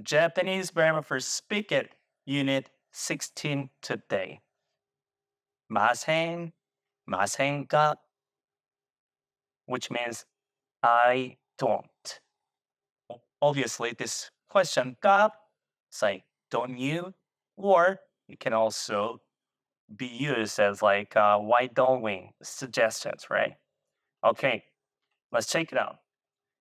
Japanese grammar for speak it, unit 16 today. 마생, 마생가, which means I don't. Obviously, this question, 가, it's like, don't you? Or it can also be used as like, why don't we? Suggestions, right? Okay, let's check it out.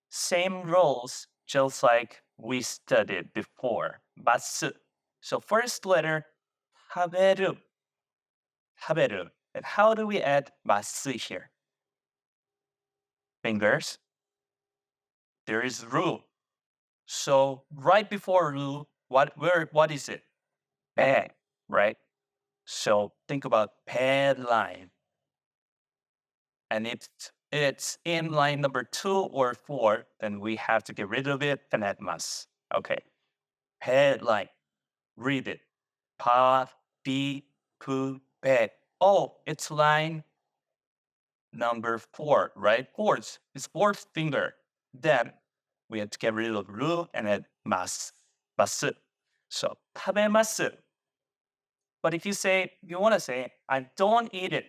Same rules, just like we studied before. 마스. So first letter, 하베르. 하베르. And how do we add 마스 here? Fingers. There is ru. So right before ru, what is it? 배, right? So think about 배 line. And if it's in line number 2 or 4, then we have to get rid of it and add mas. Okay. 배 line. Read it. 파, 비, 푸, 배. Oh, it's line number 4, right? Fourth. It's fourth finger. Then we have to get rid of ru and add mas. 마스. So 타베마스. But if you want to say, I don't eat it.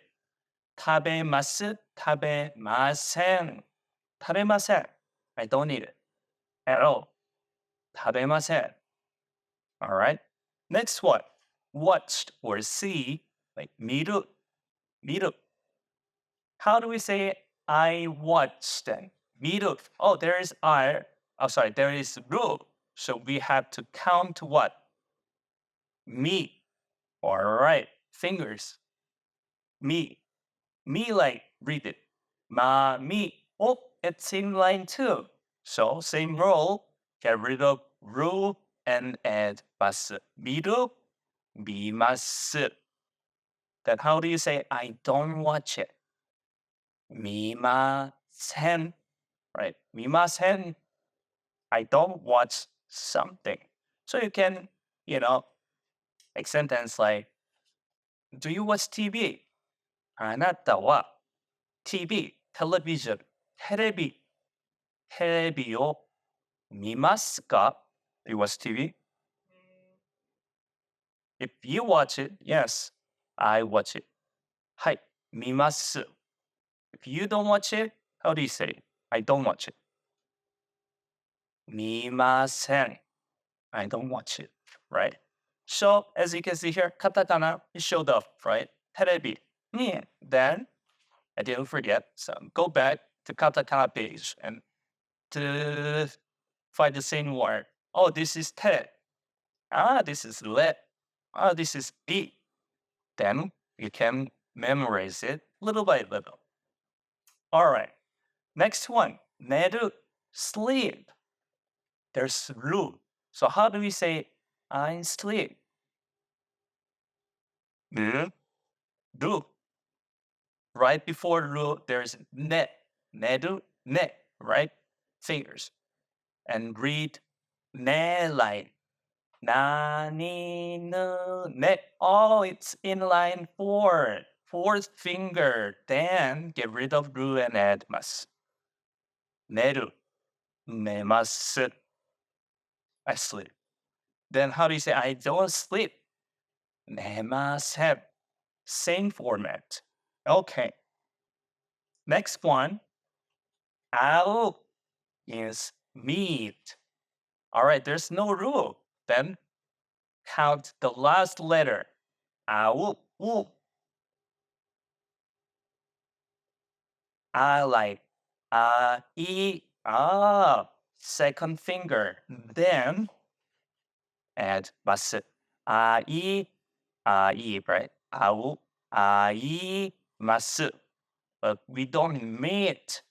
타베마스, 타베마센. 타베마센. I don't eat it at all. 타베마센. All right. Next one. Watched or see, like 미루, 미루. How do we say I watched then? 미루. Oh, there is R. Oh, sorry, there is 루. So we have to count what? Me. All right. Fingers. Me. Me like read it. Ma me. Oh, it's in line 2. So same rule. Get rid of ru and add ma스. 미루, 미마스. Then how do you say I don't watch it? 미마센. Right? 미마센. I don't watch something. So you can, make sentence like, do you watch TV? あなたは TV, television, 테레비を見ますか? You watch TV? If you watch it, yes, I watch it. はい、見ます. If you don't watch it, how do you say it? I don't watch it. 見ません. I don't watch it, right? So, as you can see here, katakana is showed up, right? 테레비. Then, I didn't forget, so go back to katakana page and to find the same word. Oh, this is 테. This is let. This is 비. Then you can memorize it little by little. All right. Next one. 내루, sleep. There's 루. So how do we say I sleep? 르, 루. Right before 루, there's 네. 내루, 네. Right? Fingers. And read 네 line. 나니는 네. Oh, it's in line 4. Fourth finger. Then get rid of 루 and add mas. 내루, 내마스. I sleep. Then how do you say I don't sleep? 내마셈. Same format. Okay. Next one. 아우 is meat. All right, there's no rule. Then count the last letter. 아우, 우. I like E. Second finger. Then add 마스. 이, right? 아우, 이, 마스. But we don't meet.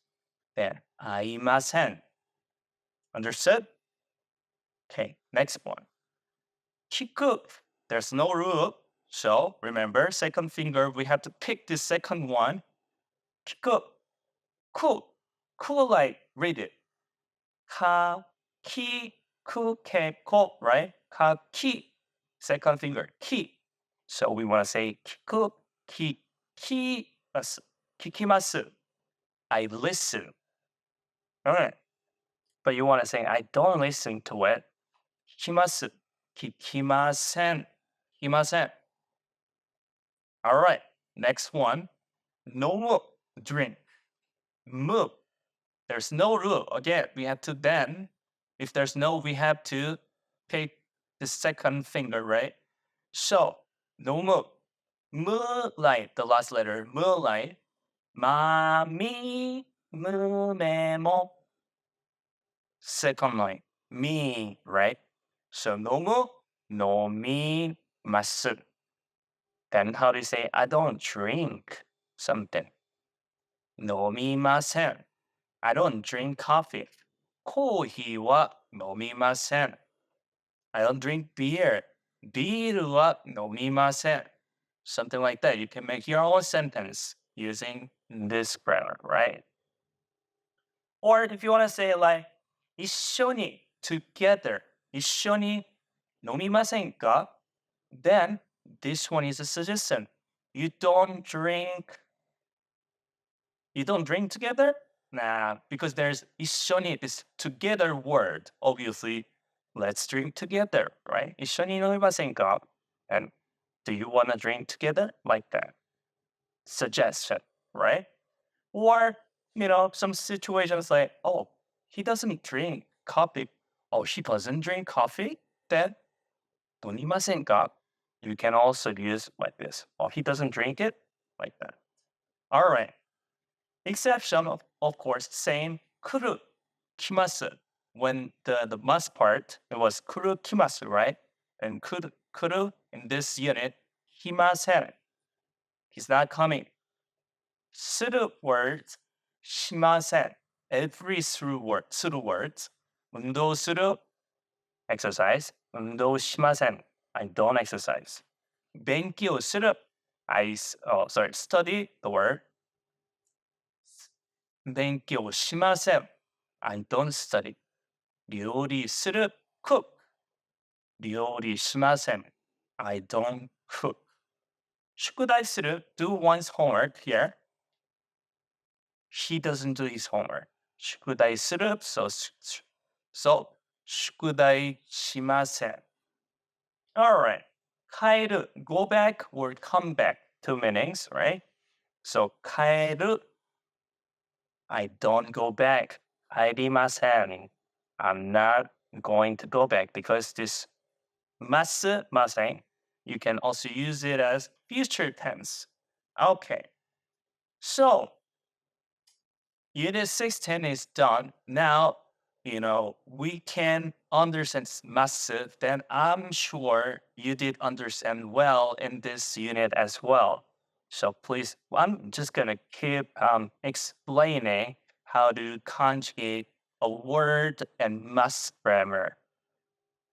Then 아이마센. Understood? Okay, next one. 키크. There's no rule. So remember, second finger, we have to pick the second one. 키크. 쿠. Ku like read it. 카, 키, 쿠, 케, 코, right? 카, 키. Second finger, 키. So we want to say 키쿠, 키, 키마스. 키키마스. I listen. All right. But you want to say I don't listen to it. 키키마스, 키키마센, 키마센. All right, next one. No drink. Mu. There's no rule. Again, we have to then, if there's no, we have to pick the second finger, right? So, no mu. Moonlight, the last letter, moonlight. Ma, mi, mu, me, mo. Second line, me, right? So, no mu, no mi, masu. Then how do you say, I don't drink something? No mi masen. I don't drink coffee. コーヒーは飲みません. I don't drink beer. ビールは飲みません. Something like that. You can make your own sentence using this grammar, right? Or if you want to say like 一緒に together 一緒に飲みませんか? Then this one is a suggestion. You don't drink together? Nah, because there's 一緒に this together word. Obviously, let's drink together, right? 一緒に飲みませんか? And do you want to drink together? Like that. Suggestion, right? Or, some situations like, oh, he doesn't drink coffee. Oh, she doesn't drink coffee? Then, 飲みませんか? You can also use like this. Oh, he doesn't drink it? Like that. All right. Exception, of course, same, 来る, kimasu. When the must part, it was 来る, kimasu, right? And 来る, in this unit, 来ません. He's not coming. する words, しません. Every through words. 運動する, exercise. 運動しません. I don't exercise. 勉強する. Study the word. 勉強しません. I don't study. 料理する cook. 料理しません. I don't cook. 宿題する do one's homework here. He doesn't do his homework. 宿題する so 宿題しません. Alright. 帰る go back or come back. Two meanings, right? So 帰る I don't go back. 帰りません. I'm not going to go back because this ますません you can also use it as future tense. Okay. So Unit 16 is done. Now, we can understand massive. Then I'm sure you did understand well in this unit as well. So please, I'm just gonna keep explaining how to conjugate a word and must grammar.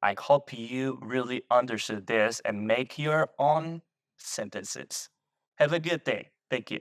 I hope you really understood this and make your own sentences. Have a good day. Thank you.